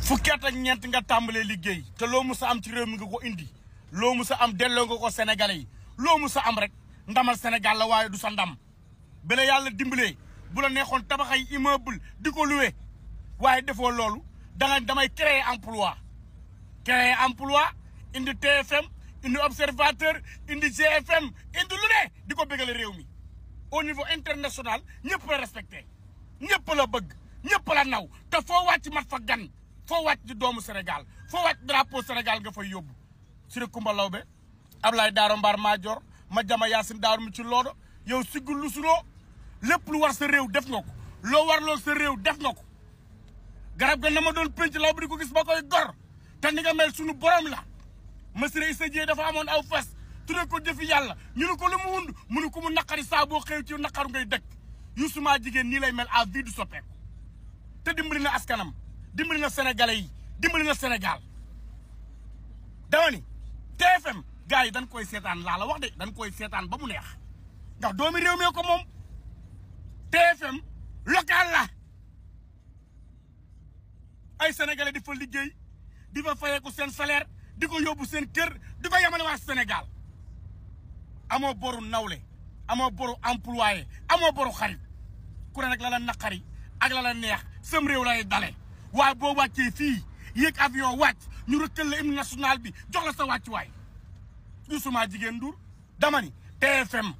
fukki at ak ñeent nga tàmbalee liggéey te loo musa am ci réew mi nga ko indi loo musa am delloo nga ko sénégalais yi loo musa am rek ndamal Sénégal la waaye du sa ndam bi la yàlla dimbalee bu la neexoon tabax ay immeuble di ko loué waaye defoo loolu damay créer emploi indi TFM indi observateur indi GFM indi lu ne di ko bégale réew mi au niveau international ñëpp la respecté ñëpp la bëgg ñëpp la naw te foo wàcc mat fa gan foo wàcc di doomu Sénégal foo wàcc drapeau Sénégal nga fay yóbbu Siré Kumba Lawbe Ablaye Daaro Mbar Madior ma jama Yaasin Daaru mi ci loodo yow siggul lu suloo lépp lu war sa réew def nga ko loo warloo sa réew def nga ko garab ga na ma doon penc law bi di ko gis ba koy gor te ni nga mel sunu borom la Massiré Issa Dieye dafa amoon aw fas tudde ko jëfi yàlla ñu ne ko lu mu wund mu ne ko mu naqari saa boo xëy ci naqaru ngay dëkk Youssouma jigéen nii lay mel à vie du soppeeku te dimbali na askanam dimbali na sénégalais yi dimbali na Sénégal dama ni TFM gars yi dañ koy seetaan laa la wax de dañ koy seetaan ba mu neex ndax doomi réew mi ko moom TFM local la ay sénégalais di fa liggéey di fa fayeeku seen salaire di ko yóbbu seen kër di ko yemale waa Sénégal amoo boru nawle amoo boru employé amoo boru xarit ku ne nag la la naqari ak la la neex sam réew lay dale waaye boo wàccee fii yéeg avion wàcc ñu rëkkal la hymne national bi jox la sa wàccuwaay Youssouma jigéen Ndour dama ni TFM